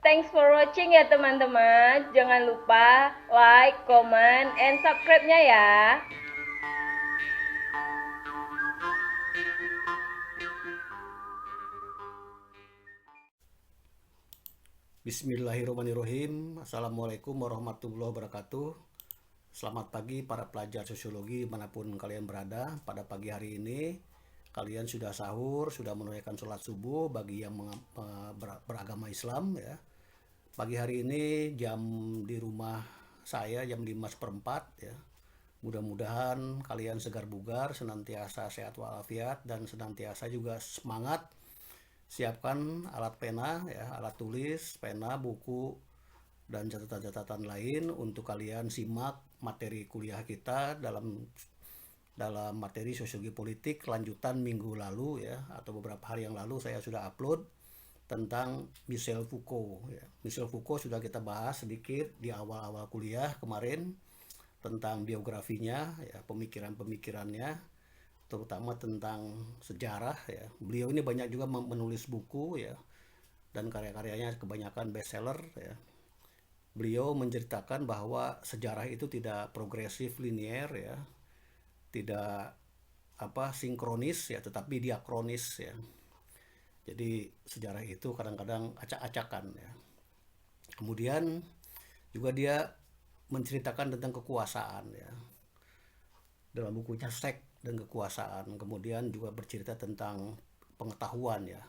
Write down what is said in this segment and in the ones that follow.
Thanks for watching ya teman-teman. Jangan lupa like, comment, and subscribe-nya ya. Bismillahirrahmanirrahim. Assalamualaikum warahmatullahi wabarakatuh. Selamat pagi para pelajar sosiologi dimanapun kalian berada. Pada pagi hari ini kalian sudah sahur, sudah menunaikan sholat subuh bagi yang beragama Islam ya. Pagi hari ini jam di rumah saya jam 5:04 ya. Mudah-mudahan kalian segar bugar, senantiasa sehat walafiat dan senantiasa juga semangat. Siapkan alat pena ya, alat tulis, pena, buku, dan catatan-catatan lain untuk kalian simak materi kuliah kita dalam dalam materi sosiologi politik lanjutan minggu lalu ya, atau beberapa hari yang lalu saya sudah upload tentang Michel Foucault ya. Michel Foucault sudah kita bahas sedikit di awal-awal kuliah kemarin tentang biografinya ya, pemikiran-pemikirannya, terutama tentang sejarah ya. Beliau ini banyak juga menulis buku ya, dan karya-karyanya kebanyakan bestseller ya. Beliau menceritakan bahwa sejarah itu tidak progresif linear ya, tidak sinkronis ya, tetapi diakronis ya. Jadi sejarah itu kadang-kadang acak-acakan ya. Kemudian juga dia menceritakan tentang kekuasaan ya, dalam bukunya Seks dan Kekuasaan. Kemudian juga bercerita tentang pengetahuan ya,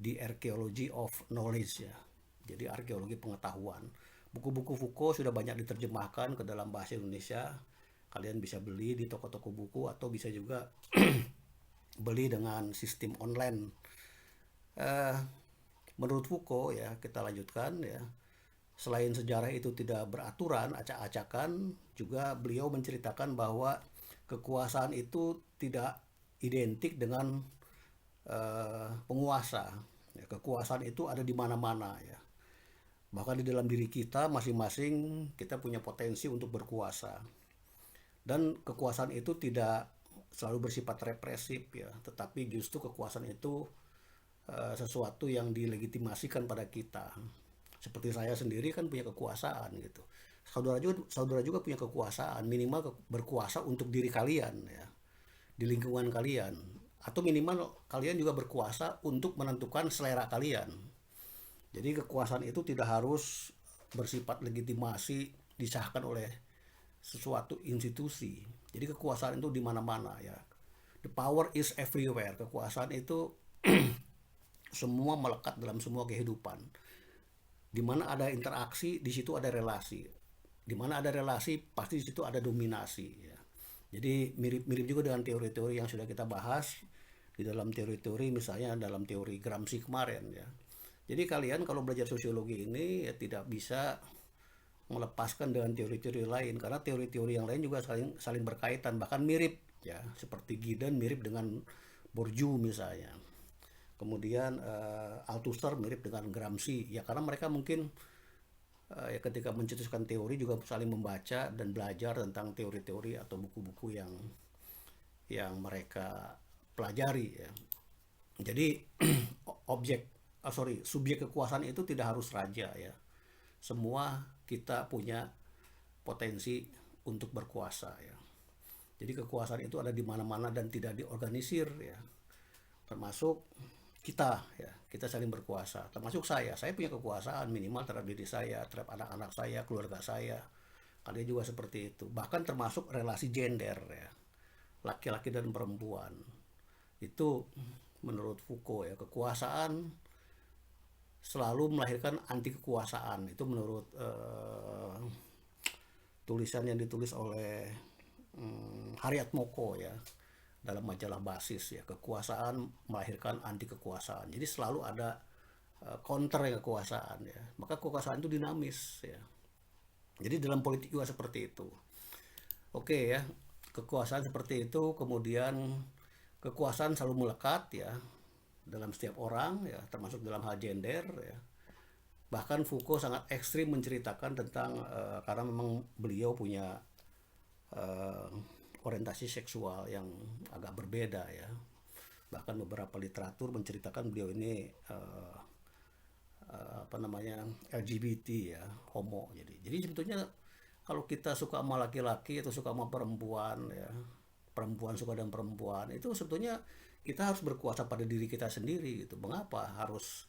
The Archaeology of Knowledge ya, jadi arkeologi pengetahuan. Buku-buku Foucault sudah banyak diterjemahkan ke dalam bahasa Indonesia. Kalian bisa beli di toko-toko buku atau bisa juga beli dengan sistem online. eh, Menurut Foucault ya, kita lanjutkan ya, selain sejarah itu tidak beraturan, acak-acakan, juga beliau menceritakan bahwa kekuasaan itu tidak identik dengan penguasa. Ya, kekuasaan itu ada di mana-mana ya. Bahkan di dalam diri kita masing-masing kita punya potensi untuk berkuasa. Dan kekuasaan itu tidak selalu bersifat represif ya, tetapi justru kekuasaan itu sesuatu yang dilegitimasikan pada kita. Seperti saya sendiri kan punya kekuasaan gitu. Saudara juga punya kekuasaan, minimal berkuasa untuk diri kalian ya, di lingkungan kalian, atau minimal kalian juga berkuasa untuk menentukan selera kalian. Jadi kekuasaan itu tidak harus bersifat legitimasi disahkan oleh sesuatu institusi. Jadi kekuasaan itu di mana-mana ya. The power is everywhere. Kekuasaan itu semua melekat dalam semua kehidupan. Di mana ada interaksi, di situ ada relasi. Di mana ada relasi, pasti di situ ada dominasi ya. Jadi mirip-mirip juga dengan teori-teori yang sudah kita bahas di dalam teori-teori, misalnya dalam teori Gramsci kemarin ya. Jadi kalian kalau belajar sosiologi ini ya tidak bisa melepaskan dengan teori-teori lain, karena teori-teori yang lain juga saling saling berkaitan, bahkan mirip ya, seperti Giddens mirip dengan Bourdieu misalnya. Kemudian Althusser mirip dengan Gramsci ya, karena mereka mungkin ya ketika mencetuskan teori juga saling membaca dan belajar tentang teori-teori atau buku-buku yang mereka pelajari ya. Jadi subjek kekuasaan itu tidak harus raja ya. Semua kita punya potensi untuk berkuasa ya. Jadi kekuasaan itu ada di mana-mana dan tidak diorganisir ya. Termasuk kita ya, kita saling berkuasa. Termasuk saya punya kekuasaan minimal terhadap diri saya, terhadap anak-anak saya, keluarga saya. Kalian juga seperti itu. Bahkan termasuk relasi gender ya, laki-laki dan perempuan. Itu menurut Foucault ya, kekuasaan selalu melahirkan anti kekuasaan. Itu menurut tulisan yang ditulis oleh Harriet Moko ya, dalam majalah Basis ya, kekuasaan melahirkan anti kekuasaan. Jadi selalu ada counter kekuasaan ya. Maka kekuasaan itu dinamis ya. Jadi dalam politik juga seperti itu. Oke ya, kekuasaan seperti itu, kemudian kekuasaan selalu melekat ya dalam setiap orang ya, termasuk dalam hal gender ya. Bahkan Foucault sangat ekstrim menceritakan tentang karena memang beliau punya eh, orientasi seksual yang agak berbeda ya. Bahkan beberapa literatur menceritakan beliau ini apa namanya, LGBT ya, homo. Jadi sebetulnya kalau kita suka sama laki-laki atau suka sama perempuan ya, perempuan suka dengan perempuan, itu sebetulnya kita harus berkuasa pada diri kita sendiri gitu. Mengapa harus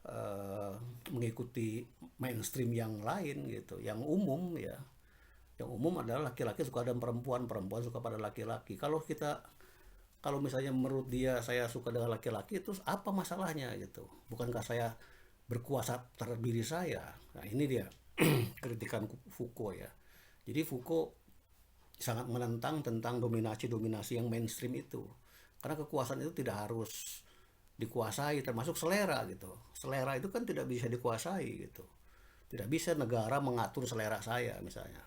eh, mengikuti mainstream yang lain gitu, yang umum ya. Yang umum adalah laki-laki suka dengan perempuan, perempuan suka pada laki-laki. Kalau misalnya menurut dia saya suka dengan laki-laki, terus apa masalahnya gitu? Bukankah saya berkuasa terhadap diri saya? Nah, ini dia kritikan Foucault ya. Jadi Foucault sangat menentang tentang dominasi-dominasi yang mainstream itu. Karena kekuasaan itu tidak harus dikuasai, termasuk selera gitu. Selera itu kan tidak bisa dikuasai gitu. Tidak bisa negara mengatur selera saya misalnya.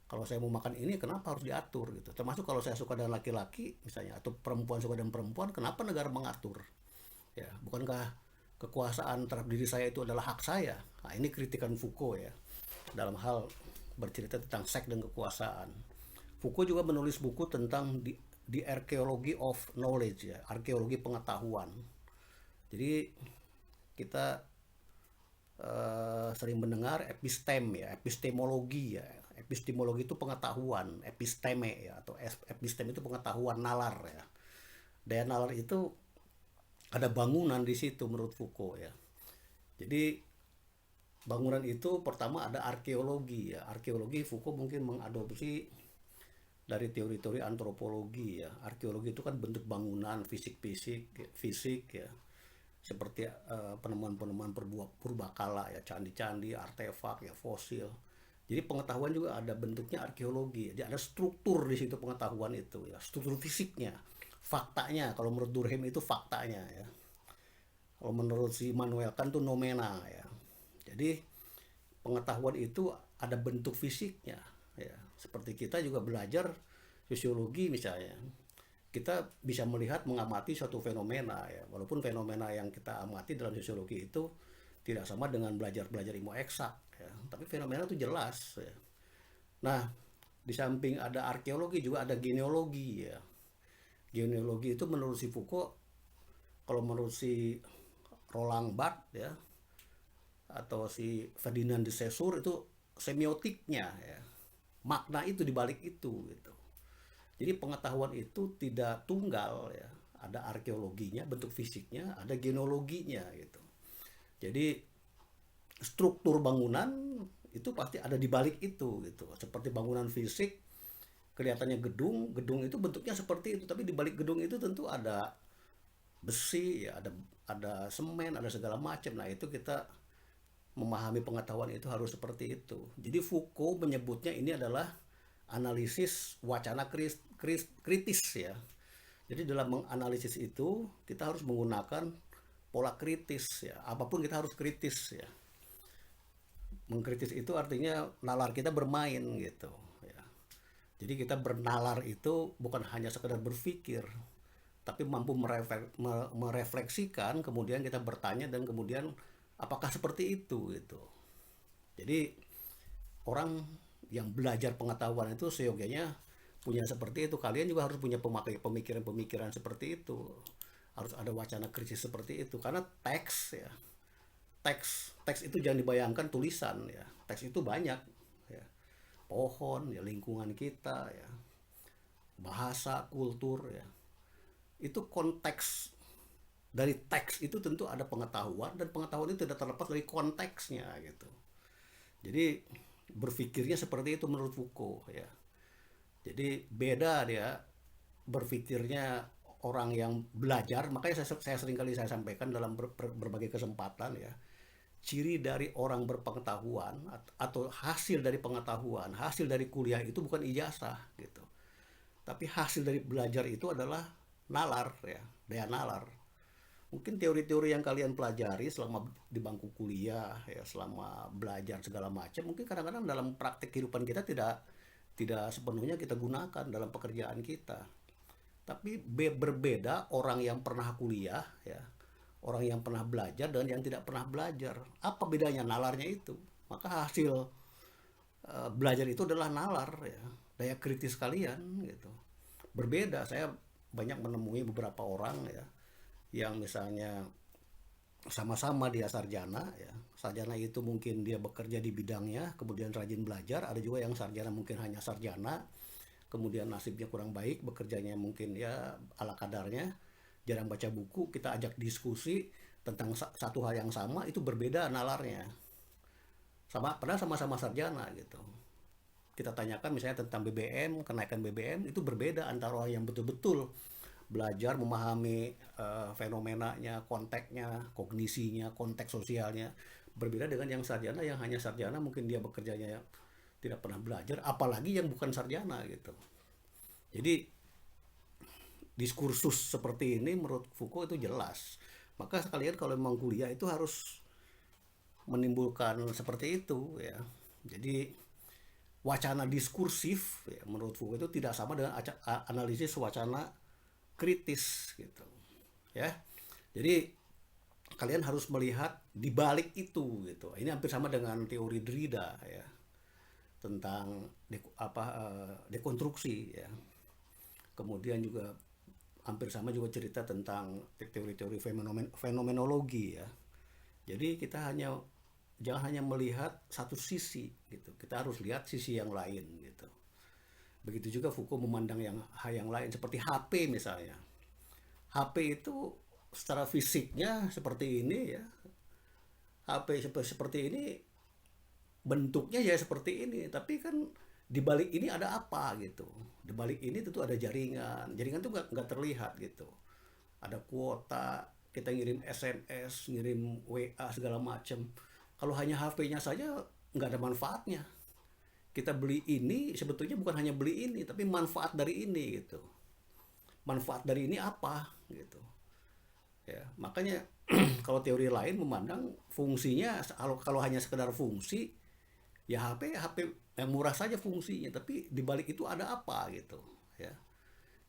Kalau saya mau makan ini, kenapa harus diatur gitu. Termasuk kalau saya suka dengan laki-laki misalnya, atau perempuan suka dengan perempuan, kenapa negara mengatur? Ya, bukankah kekuasaan terhadap diri saya itu adalah hak saya? Nah, ini kritikan Foucault ya, dalam hal bercerita tentang seks dan kekuasaan. Foucault juga menulis buku tentang the archaeology of knowledge ya, arkeologi pengetahuan. Jadi kita sering mendengar episteme ya, epistemologi ya. Epistemologi itu pengetahuan, episteme ya, atau episteme itu pengetahuan, nalar ya. Daya nalar itu ada bangunan di situ menurut Foucault ya. Jadi bangunan itu pertama ada arkeologi ya. Arkeologi Foucault mungkin mengadopsi dari teori-teori antropologi ya. Arkeologi itu kan bentuk bangunan fisik ya. Seperti penemuan-penemuan purbakala ya, candi-candi, artefak ya, fosil. Jadi pengetahuan juga ada bentuknya arkeologi. Jadi ada struktur di situ pengetahuan itu ya, struktur fisiknya, faktanya. Kalau menurut Durkheim itu faktanya ya. Kalau menurut si Immanuel Kant itu nomena ya. Jadi pengetahuan itu ada bentuk fisiknya ya. Seperti kita juga belajar sosiologi misalnya. Kita bisa melihat, mengamati suatu fenomena ya. Walaupun fenomena yang kita amati dalam sosiologi itu tidak sama dengan belajar ilmu eksak ya. Tapi fenomena itu jelas ya. Nah, di samping ada arkeologi juga ada genealogi ya. Genealogi itu menurut si Foucault, kalau menurut si Roland Barthes ya, atau si Ferdinand de Saussure, itu semiotiknya ya. Makna itu dibalik itu gitu. Jadi pengetahuan itu tidak tunggal ya. Ada arkeologinya, bentuk fisiknya, ada genealoginya gitu. Jadi struktur bangunan itu pasti ada di balik itu gitu. Seperti bangunan fisik kelihatannya gedung itu bentuknya seperti itu, tapi di balik gedung itu tentu ada besi ya, ada semen, ada segala macam. Nah, itu kita memahami pengetahuan itu harus seperti itu. Jadi Foucault menyebutnya ini adalah analisis wacana kritis ya. Jadi dalam menganalisis itu kita harus menggunakan pola kritis ya. Apapun kita harus kritis ya. Mengkritis itu artinya nalar kita bermain gitu ya. Jadi kita bernalar itu bukan hanya sekedar berpikir, tapi mampu merefleksikan, kemudian kita bertanya, dan kemudian apakah seperti itu gitu. Jadi orang yang belajar pengetahuan itu seyogianya punya seperti itu. Kalian juga harus punya pemikiran-pemikiran seperti itu. Harus ada wacana kritis seperti itu, karena teks ya. Teks itu jangan dibayangkan tulisan ya. Teks itu banyak ya. Pohon ya, lingkungan kita ya. Bahasa, kultur ya. Itu konteks dari teks itu tentu ada pengetahuan, dan pengetahuan itu tidak terlepas dari konteksnya gitu. Jadi berpikirnya seperti itu menurut Foucault ya. Jadi beda dia berpikirnya orang yang belajar. Makanya saya sering kali saya sampaikan dalam berbagai kesempatan ya, ciri dari orang berpengetahuan atau hasil dari pengetahuan, hasil dari kuliah itu bukan ijazah gitu, tapi hasil dari belajar itu adalah nalar ya, daya nalar. Mungkin teori-teori yang kalian pelajari selama di bangku kuliah ya, selama belajar segala macam, mungkin kadang-kadang dalam praktek kehidupan kita tidak sepenuhnya kita gunakan dalam pekerjaan kita. Tapi berbeda orang yang pernah kuliah ya, orang yang pernah belajar dan yang tidak pernah belajar. Apa bedanya? Nalarnya itu. Maka hasil belajar itu adalah nalar ya, daya kritis kalian gitu. Berbeda. Saya banyak menemui beberapa orang ya, yang misalnya sama-sama dia sarjana ya. Sarjana itu mungkin dia bekerja di bidangnya, kemudian rajin belajar. Ada juga yang sarjana mungkin hanya sarjana, kemudian nasibnya kurang baik, bekerjanya mungkin ya ala kadarnya, jarang baca buku. Kita ajak diskusi tentang satu hal yang sama, itu berbeda nalarnya. Sama, padahal sama-sama sarjana gitu. Kita tanyakan misalnya tentang BBM, kenaikan BBM, itu berbeda antara orang yang betul-betul belajar memahami fenomenanya, konteksnya, kognisinya, konteks sosialnya, berbeda dengan yang sarjana, yang hanya sarjana mungkin dia bekerjanya tidak pernah belajar, apalagi yang bukan sarjana gitu. Jadi diskursus seperti ini menurut Foucault itu jelas. Maka sekalian kalau memang kuliah itu harus menimbulkan seperti itu ya. Jadi wacana diskursif ya, menurut Foucault itu tidak sama dengan analisis wacana kritis gitu ya. Jadi kalian harus melihat di balik itu gitu. Ini hampir sama dengan teori Derrida ya, tentang dekonstruksi ya. Kemudian juga hampir sama juga cerita tentang teori-teori fenomenologi ya. Jadi kita jangan hanya melihat satu sisi gitu. Kita harus lihat sisi yang lain gitu. Begitu juga Foucault memandang hal yang lain seperti HP misalnya. HP itu secara fisiknya seperti ini ya. HP seperti ini, bentuknya ya seperti ini, tapi kan di balik ini ada apa gitu. Di balik ini tentu ada jaringan. Jaringan itu nggak terlihat gitu. Ada kuota, kita ngirim SMS, ngirim WA segala macam. Kalau hanya HP-nya saja nggak ada manfaatnya. Kita beli ini sebetulnya bukan hanya beli ini, tapi manfaat dari ini gitu. Manfaat dari ini apa gitu. Ya, makanya kalau teori lain memandang fungsinya, kalau hanya sekedar fungsi, ya HP yang murah saja fungsinya, tapi di balik itu ada apa gitu ya.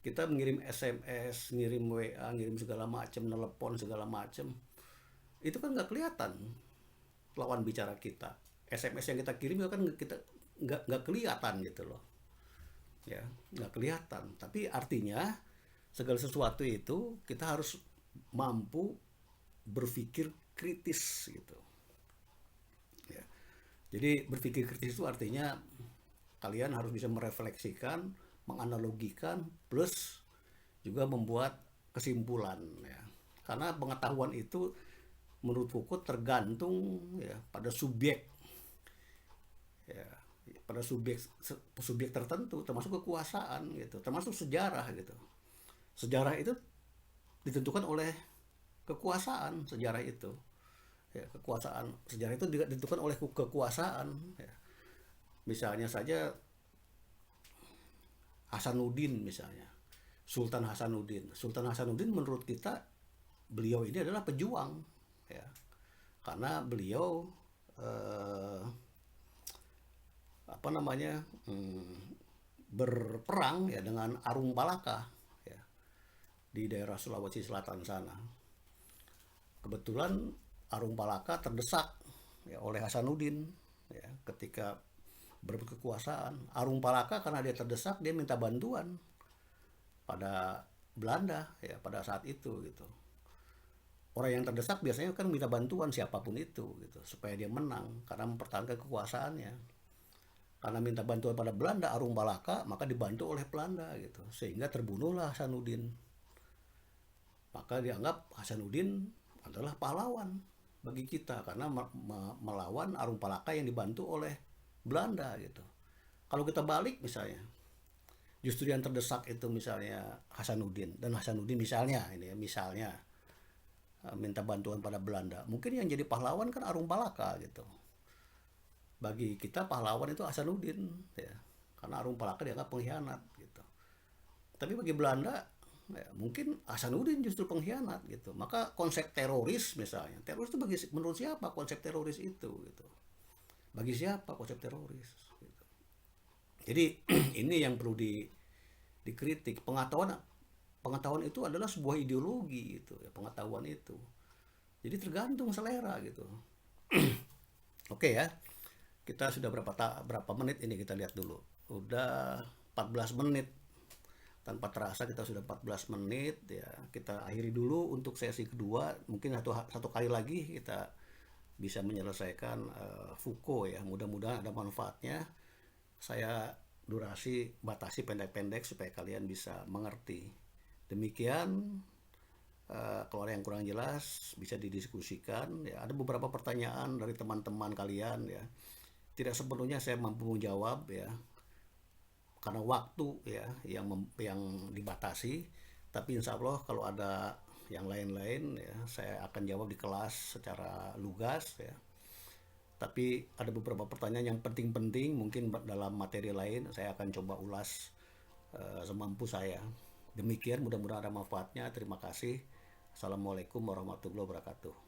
Kita mengirim SMS, ngirim WA, ngirim segala macam, telepon segala macam, itu kan nggak kelihatan lawan bicara kita. SMS yang kita kirim kan kita nggak kelihatan gitu loh ya, nggak kelihatan, tapi artinya segala sesuatu itu kita harus mampu berpikir kritis gitu ya. Jadi berpikir kritis itu artinya kalian harus bisa merefleksikan, menganalogikan, plus juga membuat kesimpulan ya. Karena pengetahuan itu menurut Foucault tergantung ya pada subjek ya, pada subjek tertentu, termasuk kekuasaan gitu, termasuk sejarah gitu. Sejarah itu ditentukan oleh kekuasaan, sejarah itu ya, kekuasaan sejarah itu ditentukan oleh kekuasaan ya. Misalnya saja Hasanuddin misalnya, Sultan Hasanuddin menurut kita beliau ini adalah pejuang ya, karena beliau apa namanya berperang ya dengan Arung Palaka ya, di daerah Sulawesi Selatan sana. Kebetulan Arung Palaka terdesak ya oleh Hasanuddin ya, ketika berebut kekuasaan. Arung Palaka karena dia terdesak, dia minta bantuan pada Belanda ya pada saat itu gitu. Orang yang terdesak biasanya kan minta bantuan siapapun itu gitu supaya dia menang karena mempertahankan kekuasaannya. Karena minta bantuan pada Belanda, Arung Palaka, maka dibantu oleh Belanda gitu. Sehingga terbunuhlah Hasanuddin. Maka dianggap Hasanuddin adalah pahlawan bagi kita karena melawan Arung Palaka yang dibantu oleh Belanda gitu. Kalau kita balik misalnya, justru yang terdesak itu misalnya Hasanuddin, dan Hasanuddin misalnya ini ya, misalnya minta bantuan pada Belanda, mungkin yang jadi pahlawan kan Arung Palaka gitu. Bagi kita pahlawan itu Hasanuddin ya, karena Arung Palaka dianggap pengkhianat gitu. Tapi bagi Belanda ya, mungkin Hasanuddin justru pengkhianat gitu. Maka konsep teroris misalnya, teroris itu menurut siapa konsep teroris itu gitu? Bagi siapa konsep teroris gitu. Jadi ini yang perlu dikritik. Pengetahuan itu adalah sebuah ideologi gitu ya, pengetahuan itu. Jadi tergantung selera gitu. Oke ya. Kita sudah berapa menit ini, kita lihat dulu. Udah 14 menit. tanpa terasa kita sudah 14 menit ya. Kita akhiri dulu untuk sesi kedua. Mungkin satu kali lagi kita bisa menyelesaikan Foucault ya. Mudah-mudahan ada manfaatnya. Saya durasi batasi pendek-pendek supaya kalian bisa mengerti. Demikian, kalau ada yang kurang jelas bisa didiskusikan ya. Ada beberapa pertanyaan dari teman-teman kalian ya. Tidak sepenuhnya saya mampu menjawab ya, karena waktu ya yang dibatasi. Tapi insya Allah kalau ada yang lain-lain ya, saya akan jawab di kelas secara lugas ya. Tapi ada beberapa pertanyaan yang penting-penting, mungkin dalam materi lain saya akan coba ulas semampu saya. Demikian, mudah-mudahan ada manfaatnya. Terima kasih. Assalamualaikum warahmatullahi wabarakatuh.